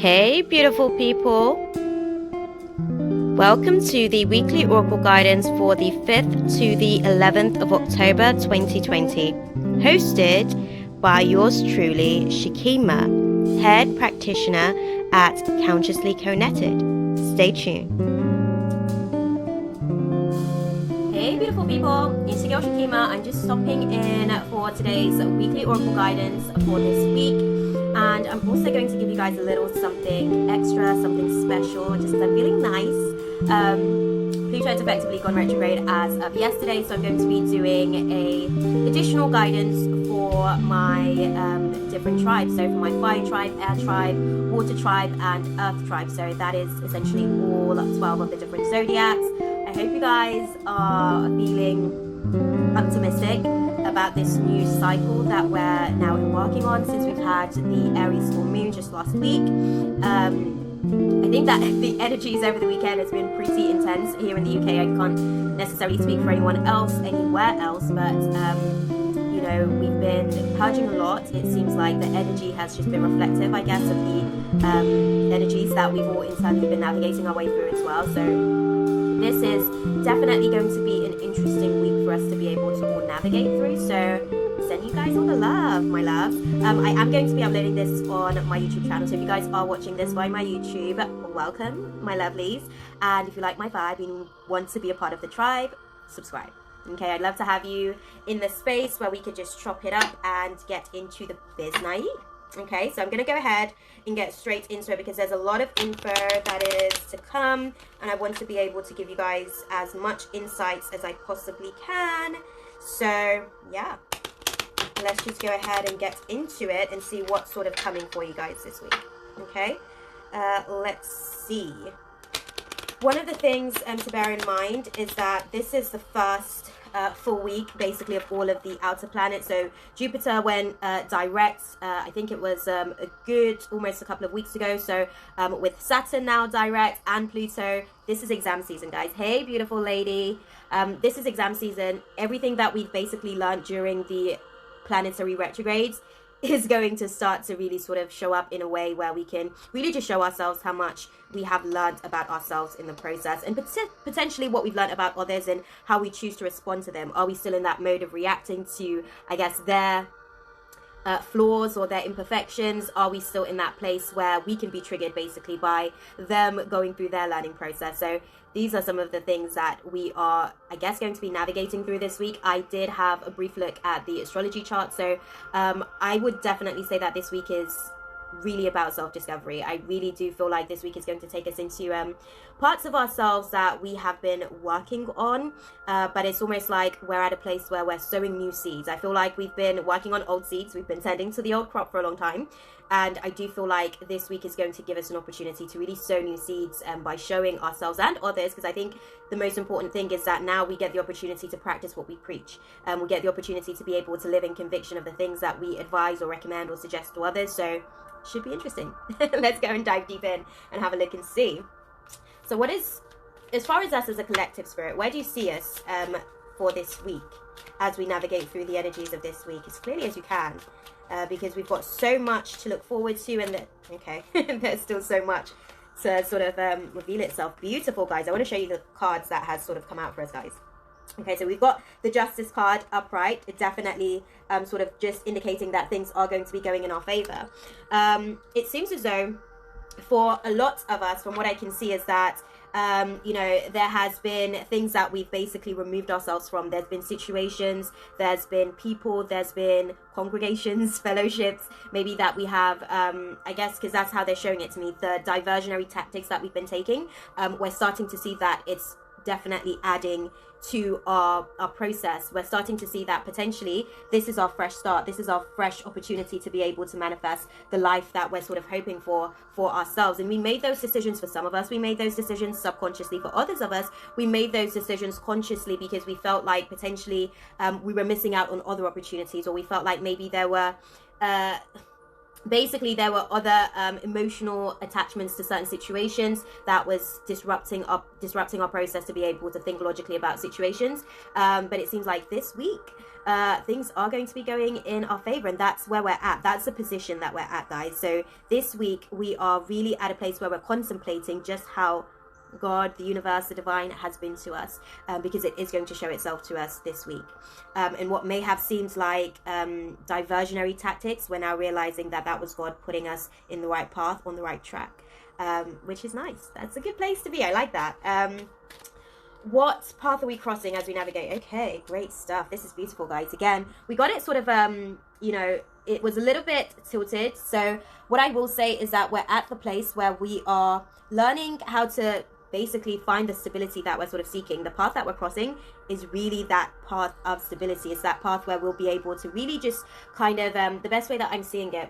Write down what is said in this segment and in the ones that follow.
Hey beautiful people, welcome to the weekly oracle guidance for the 5th to the 11th of October 2020, hosted by yours truly, Shakima, head practitioner at Consciously Connected. Stay tuned. Hey beautiful people, it's your girl Shakima. I'm just stopping in for today's weekly oracle guidance for this week. And I'm also going to give you guys a little something extra, something special, just because I'm feeling nice. Pluto's effectively gone retrograde as of yesterday, so I'm going to be doing a additional guidance for my different tribes. So for my fire tribe, air tribe, water tribe, and earth tribe. So that is essentially all 12 of the different zodiacs. I hope you guys are feeling optimistic about this new cycle that we're now embarking on since we've had the Aries full moon just last week. I think that the energies over the weekend has been pretty intense here in the UK. I can't necessarily speak for anyone else anywhere else, but you know, we've been purging a lot. It seems like the energy has just been reflective, I guess, of the energies that we've all internally been navigating our way through as well. So this is definitely going to be an interesting week for us to be able to all navigate through. So send you guys all the love, my loves. I am going to be uploading this on my YouTube channel. So if you guys are watching this via my YouTube, welcome, my lovelies. And if you like my vibe and want to be a part of the tribe, subscribe. Okay, I'd love to have you in the space where we could just chop it up and get into the biznai. Okay, so I'm going to go ahead and get straight into it because there's a lot of info that is to come, and I want to be able to give you guys as much insights as I possibly can. So yeah, let's just go ahead and get into it and see what's sort of coming for you guys this week. Okay, let's see. One of the things to bear in mind is that this is the first full week basically of all of the outer planets. So Jupiter went direct, I think it was a good almost a couple of weeks ago. So with Saturn now direct and Pluto, this is exam season, guys. Hey beautiful lady, this is exam season. Everything that we've basically learned during the planetary retrogrades is going to start to really sort of show up in a way where we can really just show ourselves how much we have learned about ourselves in the process, and potentially what we've learned about others and how we choose to respond to them. Are we still in that mode of reacting to, I guess, their flaws or their imperfections? Are we still in that place where we can be triggered basically by them going through their learning process? So these are some of the things that we are, I guess, going to be navigating through this week. I did have a brief look at the astrology chart. So I would definitely say that this week is really about self-discovery. I really do feel like this week is going to take us into parts of ourselves that we have been working on, but it's almost like we're at a place where we're sowing new seeds. I feel like we've been working on old seeds. We've been tending to the old crop for a long time, and I do feel like this week is going to give us an opportunity to really sow new seeds by showing ourselves and others, because I think the most important thing is that now we get the opportunity to practice what we preach, and we get the opportunity to be able to live in conviction of the things that we advise or recommend or suggest to others. So should be interesting. Let's go and dive deep in and have a look and see. So what is, as far as us as a collective spirit, where do you see us for this week as we navigate through the energies of this week as clearly as you can, because we've got so much to look forward to, and okay, there's still so much to sort of reveal itself. Beautiful, guys. I want to show you the cards that has sort of come out for us, guys. Okay, so we've got the Justice card upright. It definitely sort of just indicating that things are going to be going in our favor. It seems as though for a lot of us, from what I can see, is that you know, there has been things that we've basically removed ourselves from. There's been situations, there's been people, there's been congregations, fellowships, maybe that we have, I guess, because that's how they're showing it to me, the diversionary tactics that we've been taking. We're starting to see that it's definitely adding to our process. We're starting to see that potentially this is our fresh start. This is our fresh opportunity to be able to manifest the life that we're sort of hoping for ourselves. And we made those decisions. For some of us, we made those decisions subconsciously. For others of us, we made those decisions consciously because we felt like potentially we were missing out on other opportunities, or we felt like maybe there were basically there were other emotional attachments to certain situations that was disrupting our process to be able to think logically about situations. But it seems like this week things are going to be going in our favor, and that's where we're at. That's the position that we're at, guys. So this week we are really at a place where we're contemplating just how God, the universe, the divine has been to us, because it is going to show itself to us this week. And what may have seemed like diversionary tactics, we're now realizing that that was God putting us in the right path, on the right track, which is nice. That's a good place to be. I like that. What path are we crossing as we navigate? Okay, great stuff. This is beautiful, guys. Again, we got it sort of, it was a little bit tilted. So what I will say is that we're at the place where we are learning how to basically find the stability that we're sort of seeking. The path that we're crossing is really that path of stability. It's that path where we'll be able to really just kind of, the best way that I'm seeing it,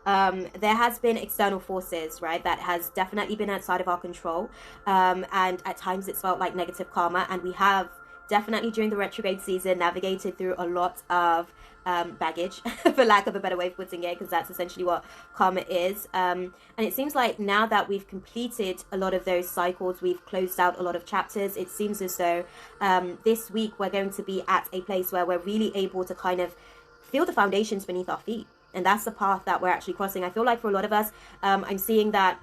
there has been external forces, right, that has definitely been outside of our control, and at times it's felt like negative karma, and we have definitely during the retrograde season navigated through a lot of baggage, for lack of a better way of putting it, because that's essentially what karma is. And it seems like now that we've completed a lot of those cycles, we've closed out a lot of chapters, it seems as though this week we're going to be at a place where we're really able to kind of feel the foundations beneath our feet. And that's the path that we're actually crossing. I feel like for a lot of us, I'm seeing that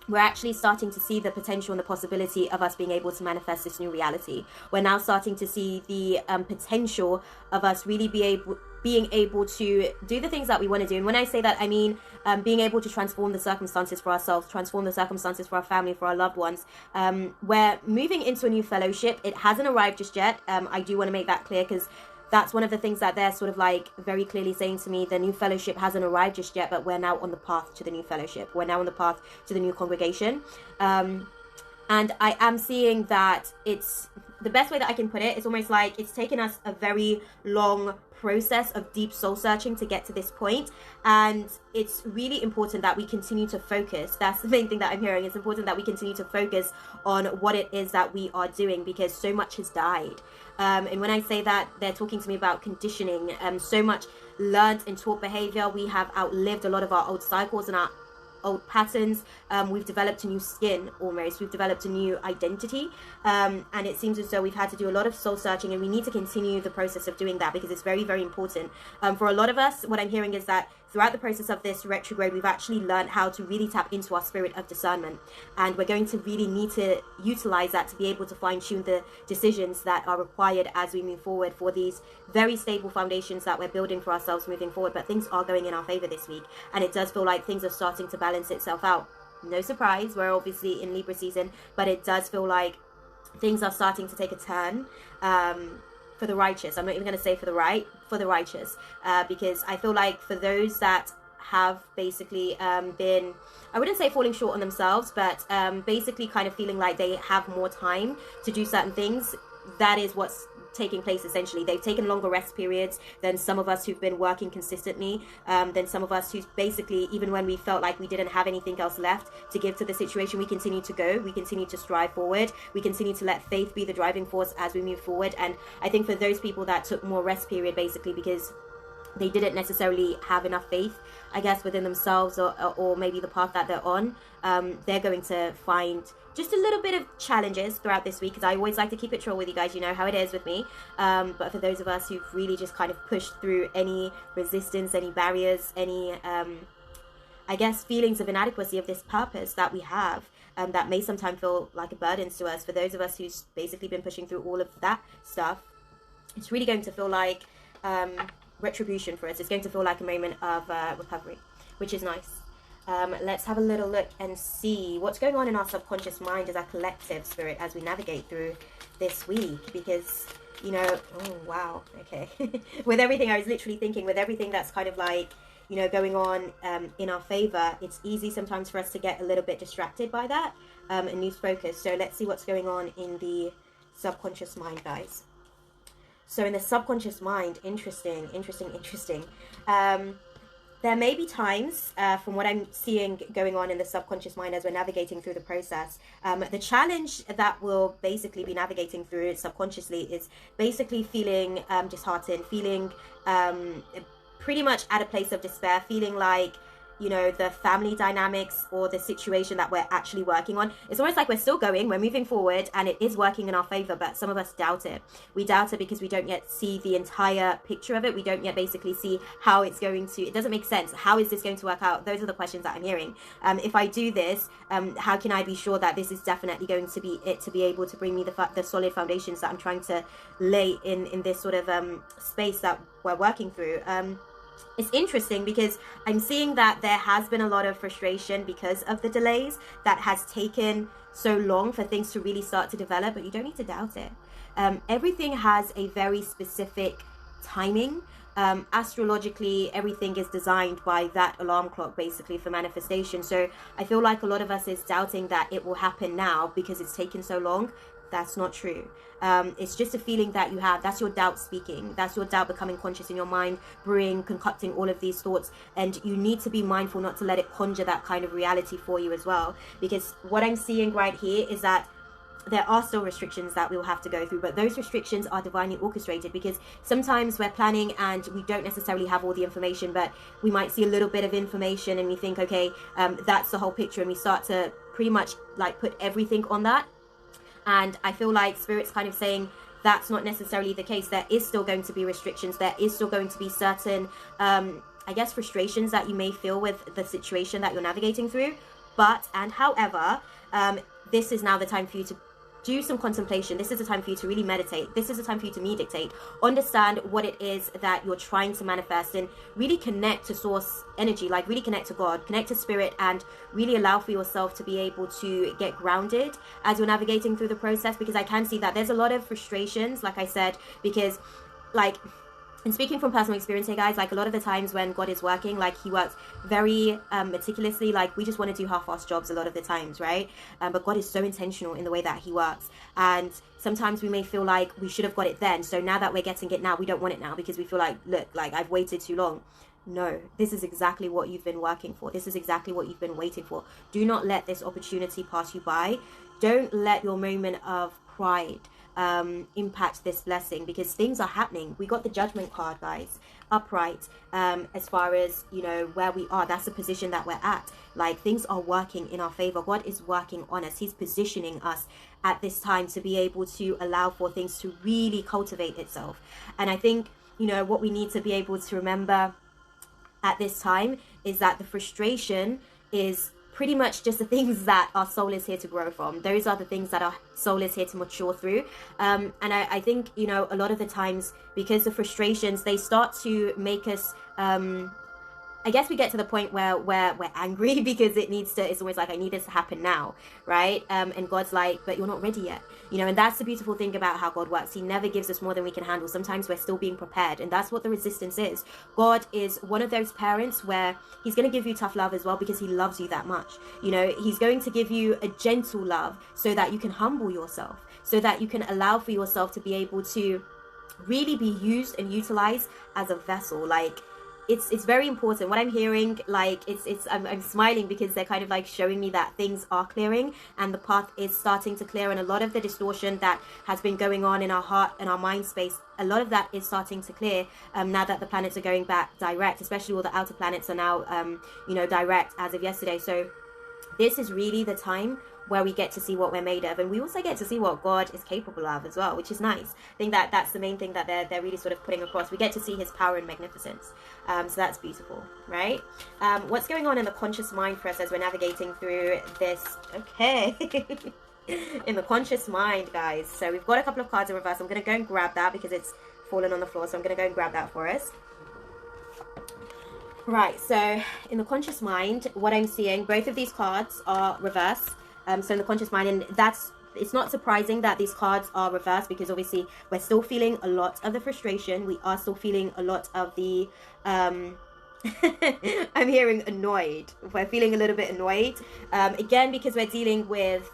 we're actually starting to see the potential and the possibility of us being able to manifest this new reality. We're now starting to see the potential of us really being able to do the things that we want to do. And when I say that, I mean being able to transform the circumstances for ourselves, transform the circumstances for our family, for our loved ones. We're moving into a new fellowship. It hasn't arrived just yet. I do want to make that clear, because that's one of the things that they're sort of like very clearly saying to me. The new fellowship hasn't arrived just yet, but we're now on the path to the new fellowship. We're now on the path to the new congregation. And I am seeing that it's the best way that I can put it. It's almost like it's taken us a very long process of deep soul searching to get to this point, and it's really important that we continue to focus. That's the main thing that I'm hearing. It's important that we continue to focus on what it is that we are doing, because so much has died. And when I say that, they're talking to me about conditioning, so much learned and taught behavior. We have outlived a lot of our old cycles and our old patterns. We've developed a new skin, almost. We've developed a new identity, and it seems as though we've had to do a lot of soul searching, and we need to continue the process of doing that, because it's very, very important. For a lot of us, what I'm hearing is that throughout the process of this retrograde, we've actually learned how to really tap into our spirit of discernment, and we're going to really need to utilize that to be able to fine-tune the decisions that are required as we move forward for these very stable foundations that we're building for ourselves moving forward. But things are going in our favor this week, and it does feel like things are starting to balance itself out. No surprise, we're obviously in Libra season, but it does feel like things are starting to take a turn for the righteous. I'm not even going to say for the righteous, because I feel like for those that have basically been, I wouldn't say falling short on themselves, but basically kind of feeling like they have more time to do certain things, that is what's taking place essentially. They've taken longer rest periods than some of us who've been working consistently, than some of us who's basically, even when we felt like we didn't have anything else left to give to the situation, we continue to go, we continue to strive forward, we continue to let faith be the driving force as we move forward. And I think for those people that took more rest period, basically because they didn't necessarily have enough faith, I guess, within themselves, or maybe the path that they're on, they're going to find just a little bit of challenges throughout this week, because I always like to keep it real with you guys. You know how it is with me. But for those of us who've really just kind of pushed through any resistance, any barriers, any, I guess, feelings of inadequacy of this purpose that we have, that may sometimes feel like a burden to us, for those of us who's basically been pushing through all of that stuff, it's really going to feel like retribution for us. It's going to feel like a moment of recovery, which is nice. Let's have a little look and see what's going on in our subconscious mind as a collective spirit as we navigate through this week, because, you know, oh wow, okay. With everything, I was literally thinking, with everything that's kind of like, you know, going on in our favor, it's easy sometimes for us to get a little bit distracted by that and lose focus. So let's see what's going on in the subconscious mind, guys. So in the subconscious mind, interesting. There may be times, from what I'm seeing going on in the subconscious mind as we're navigating through the process, the challenge that we'll basically be navigating through it subconsciously is basically feeling disheartened, feeling pretty much at a place of despair, feeling like you know, the family dynamics or the situation that we're actually working on. It's almost like we're still going, we're moving forward, and it is working in our favor, but some of us doubt it. We doubt it because we don't yet see the entire picture of it. We don't yet basically see how it's going to, it doesn't make sense. How is this going to work out? Those are the questions that I'm hearing. If I do this, how can I be sure that this is definitely going to be it, to be able to bring me the solid foundations that I'm trying to lay in this sort of space that we're working through? It's interesting because I'm seeing that there has been a lot of frustration because of the delays that has taken so long for things to really start to develop, but you don't need to doubt it. Everything has a very specific timing. Astrologically, everything is designed by that alarm clock basically for manifestation. So I feel like a lot of us is doubting that it will happen now because it's taken so long. That's not true. It's just a feeling that you have. That's your doubt speaking. That's your doubt becoming conscious in your mind, brewing, concocting all of these thoughts. And you need to be mindful not to let it conjure that kind of reality for you as well. Because what I'm seeing right here is that there are still restrictions that we will have to go through, but those restrictions are divinely orchestrated, because sometimes we're planning and we don't necessarily have all the information, but we might see a little bit of information and we think, okay, that's the whole picture, and we start to pretty much like put everything on that. And I feel like Spirit's kind of saying that's not necessarily the case. There is still going to be restrictions. There is still going to be certain, I guess, frustrations that you may feel with the situation that you're navigating through. But, and however, this is now the time for you to do some contemplation. This is the time for you to really meditate. This is the time for you to meditate. Understand what it is that you're trying to manifest, and really connect to source energy, like really connect to God, connect to Spirit, and really allow for yourself to be able to get grounded as you're navigating through the process. Because I can see that there's a lot of frustrations, like I said, because like, and speaking from personal experience here, guys, like a lot of the times when God is working, like he works very meticulously. Like we just want to do half-assed jobs a lot of the times, right? But God is so intentional in the way that he works. And sometimes we may feel like we should have got it then. So now that we're getting it now, we don't want it now because we feel like, look, like I've waited too long. No, this is exactly what you've been working for. This is exactly what you've been waiting for. Do not let this opportunity pass you by. Don't let your moment of pride impact this blessing, because things are happening. We got the Judgment card, guys, upright. As far as, you know, where we are, that's the position that we're at. Like things are working in our favor. God is working on us. He's positioning us at this time to be able to allow for things to really cultivate itself. And I think, you know, what we need to be able to remember at this time is that the frustration is pretty much just the things that our soul is here to grow from. Those are the things that our soul is here to mature through. And I think, you know, a lot of the times, because the frustrations, they start to make us, I guess we get to the point where we're angry because it's always like, I need this to happen now, right? And God's like, but you're not ready yet. You know, and that's the beautiful thing about how God works. He never gives us more than we can handle. Sometimes we're still being prepared, and that's what the resistance is. God is one of those parents where he's going to give you tough love as well, because he loves you that much. You know, he's going to give you a gentle love so that you can humble yourself, so that you can allow for yourself to be able to really be used and utilized as a vessel. Like, it's very important. What I'm hearing, like, I'm smiling because they're kind of like showing me that things are clearing and the path is starting to clear, and a lot of the distortion that has been going on in our heart and our mind space, a lot of that is starting to clear now that the planets are going back direct. Especially all the outer planets are now you know, direct as of yesterday. So this is really the time where we get to see what we're made of, and we also get to see what God is capable of as well, which is nice. I think that that's the main thing that they're really sort of putting across. We get to see his power and magnificence, so that's beautiful, right? What's going on in the conscious mind for us as we're navigating through this? Okay. In the conscious mind, guys, so we've got a couple of cards in reverse. I'm going to go and grab that because it's fallen on the floor, so I'm going to go and grab that for us. Right, so in the conscious mind, what I'm seeing, both of these cards are reversed. So in the conscious mind, and it's not surprising that these cards are reversed, because obviously we're still feeling a lot of the frustration. We are still feeling a lot of the I'm hearing annoyed. We're feeling a little bit annoyed, again, because we're dealing with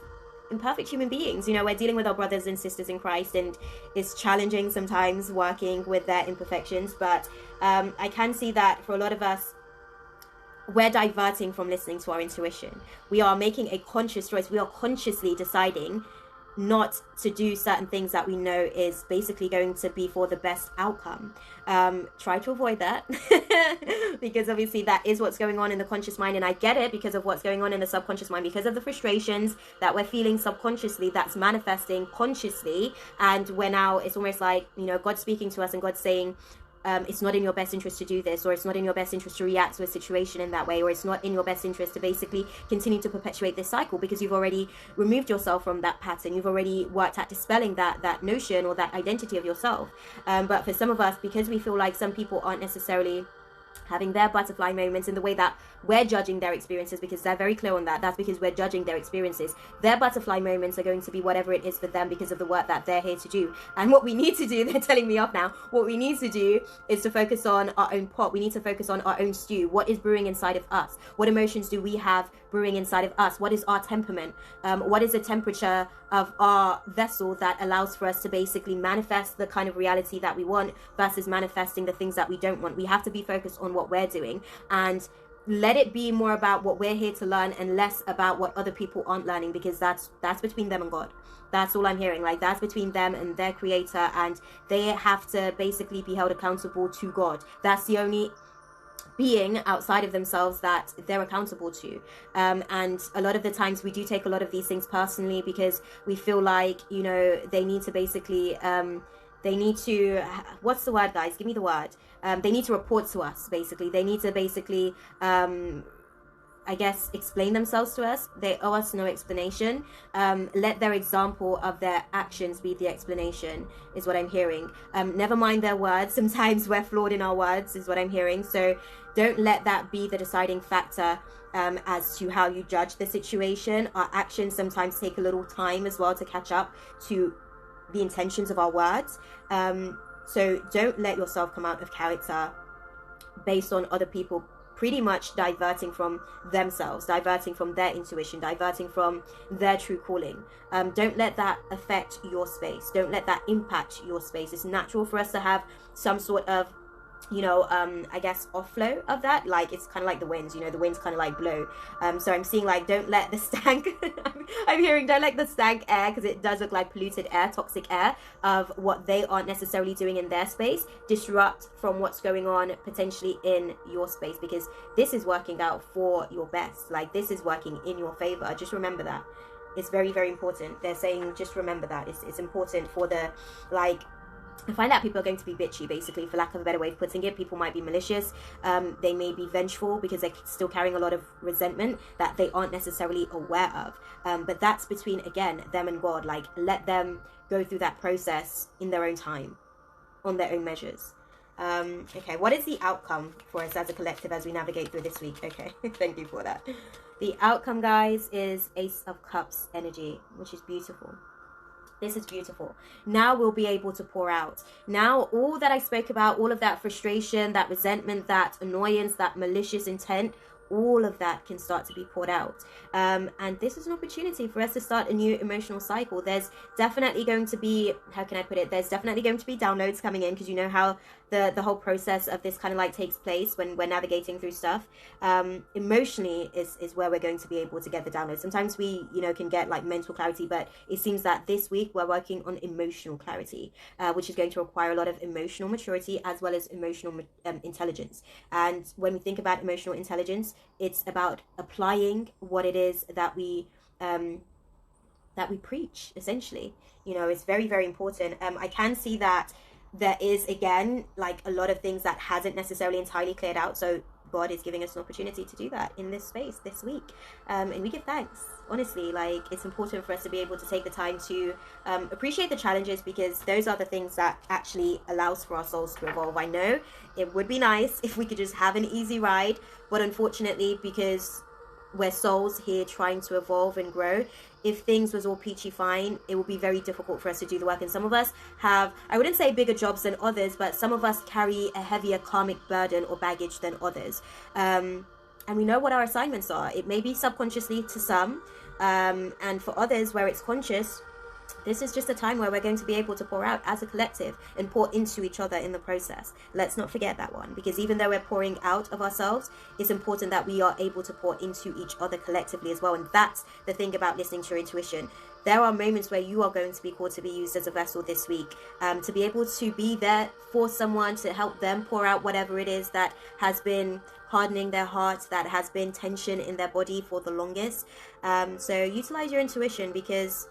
imperfect human beings. You know, we're dealing with our brothers and sisters in Christ, and it's challenging sometimes working with their imperfections. But I can see that for a lot of us, we're diverting from listening to our intuition. We are making a conscious choice. We are consciously deciding not to do certain things that we know is basically going to be for the best outcome. Try to avoid that because obviously that is what's going on in the conscious mind, and I get it because of what's going on in the subconscious mind, because of the frustrations that we're feeling subconsciously that's manifesting consciously. And we're now, it's almost like, you know, God's speaking to us and God's saying, it's not in your best interest to do this, or it's not in your best interest to react to a situation in that way, or it's not in your best interest to basically continue to perpetuate this cycle, because you've already removed yourself from that pattern. You've already worked at dispelling that notion or that identity of yourself. But for some of us, because we feel like some people aren't necessarily having their butterfly moments in the way that we're judging their experiences, because they're very clear on that. That's because we're judging their experiences. Their butterfly moments are going to be whatever it is for them because of the work that they're here to do. And what we need to do, they're telling me off now, what we need to do is to focus on our own pot. We need to focus on our own stew. What is brewing inside of us? What emotions do we have brewing inside of us? What is our temperament? What is the temperature of our vessel that allows for us to basically manifest the kind of reality that we want versus manifesting the things that we don't want? We have to be focused on what we're doing and let it be more about what we're here to learn and less about what other people aren't learning, because that's between them and God. That's all I'm hearing. Like, that's between them and their creator, and they have to basically be held accountable to God. That's the only being outside of themselves that they're accountable to. And a lot of the times we do take a lot of these things personally because we feel like, you know, they need to basically they need to, what's the word, guys? Give me the word. They need to report to us, basically. They need to basically, I guess, explain themselves to us. They owe us no explanation. Let their example of their actions be the explanation, is what I'm hearing. Never mind their words. Sometimes we're flawed in our words, is what I'm hearing. So don't let that be the deciding factor as to how you judge the situation. Our actions sometimes take a little time as well to catch up to the intentions of our words. So don't let yourself come out of character based on other people pretty much diverting from themselves, diverting from their intuition, diverting from their true calling. Don't let that affect your space. Don't let that impact your space. It's natural for us to have some sort of, you know, I guess offlow of that. Like, it's kind of like the winds, you know, the winds kind of like blow. So I'm seeing like, don't let the stank, I'm hearing don't let the stank air, because it does look like polluted air, toxic air of what they aren't necessarily doing in their space, disrupt from what's going on potentially in your space, because this is working out for your best. Like, this is working in your favor. Just remember that. It's very, very important. They're saying just remember that. It's important for the, like, I find that people are going to be bitchy, basically, for lack of a better way of putting it. People might be malicious. They may be vengeful because they're still carrying a lot of resentment that they aren't necessarily aware of. But that's between, again, them and God. Like, let them go through that process in their own time, on their own measures. Okay, what is the outcome for us as a collective as we navigate through this week? Okay, thank you for that. The outcome, guys, is Ace of Cups energy, which is beautiful. This is beautiful. Now we'll be able to pour out. Now all that I spoke about, all of that frustration, that resentment, that annoyance, that malicious intent, all of that can start to be poured out. And this is an opportunity for us to start a new emotional cycle. There's definitely going to be, how can I put it? There's definitely going to be downloads coming in, because you know how the whole process of this kind of like takes place when we're navigating through stuff. Emotionally is where we're going to be able to get the downloads. Sometimes we, you know, can get like mental clarity, but it seems that this week we're working on emotional clarity, which is going to require a lot of emotional maturity as well as emotional intelligence. And when we think about emotional intelligence, it's about applying what it is that we preach, essentially. You know, it's very, very important. I can see that there is, again, like a lot of things that hasn't necessarily entirely cleared out. So God is giving us an opportunity to do that in this space this week. And we give thanks. Honestly, like, it's important for us to be able to take the time to appreciate the challenges, because those are the things that actually allows for our souls to evolve. I know it would be nice if we could just have an easy ride, but unfortunately, because we're souls here trying to evolve and grow, if things was all peachy fine, it would be very difficult for us to do the work. And some of us have, I wouldn't say bigger jobs than others, but some of us carry a heavier karmic burden or baggage than others. And we know what our assignments are. It may be subconsciously to some, and for others where it's conscious, this is just a time where we're going to be able to pour out as a collective and pour into each other in the process. Let's not forget that one, because even though we're pouring out of ourselves, it's important that we are able to pour into each other collectively as well. And that's the thing about listening to your intuition. There are moments where you are going to be called to be used as a vessel this week, to be able to be there for someone, to help them pour out whatever it is that has been hardening their heart, that has been tension in their body for the longest. So utilize your intuition, because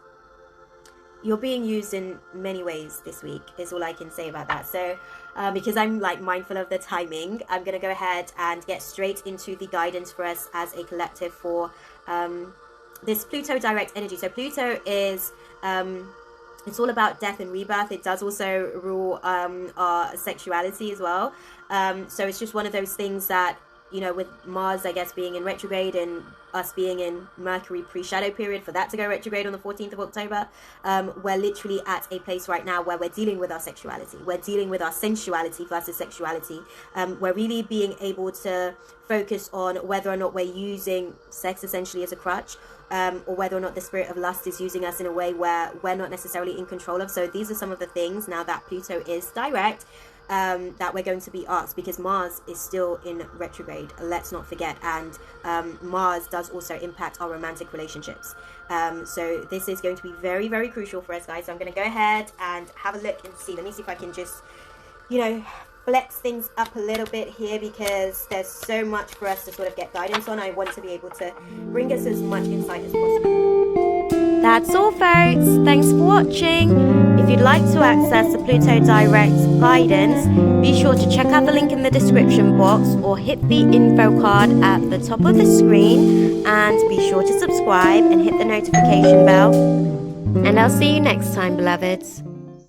you're being used in many ways this week, is all I can say about that. So because I'm like mindful of the timing, I'm going to go ahead and get straight into the guidance for us as a collective for this Pluto direct energy. So Pluto is it's all about death and rebirth. It does also rule our sexuality as well. So it's just one of those things that, you know, with Mars, I guess, being in retrograde and us being in Mercury pre-shadow period, for that to go retrograde on the 14th of October, we're literally at a place right now where we're dealing with our sexuality. We're dealing with our sensuality versus sexuality. We're really being able to focus on whether or not we're using sex essentially as a crutch, or whether or not the spirit of lust is using us in a way where we're not necessarily in control of. So these are some of the things, now that Pluto is direct, that we're going to be asked, because Mars is still in retrograde, let's not forget, and Mars does also impact our romantic relationships. So this is going to be very, very crucial for us, guys. So I'm going to go ahead and have a look and see. Let me see if I can just, you know, flex things up a little bit here, because there's so much for us to sort of get guidance on. I want to be able to bring us as much insight as possible. That's all, folks. Thanks for watching. If you'd like to access the Pluto Direct guidance, be sure to check out the link in the description box or hit the info card at the top of the screen, and be sure to subscribe and hit the notification bell. And I'll see you next time, beloveds.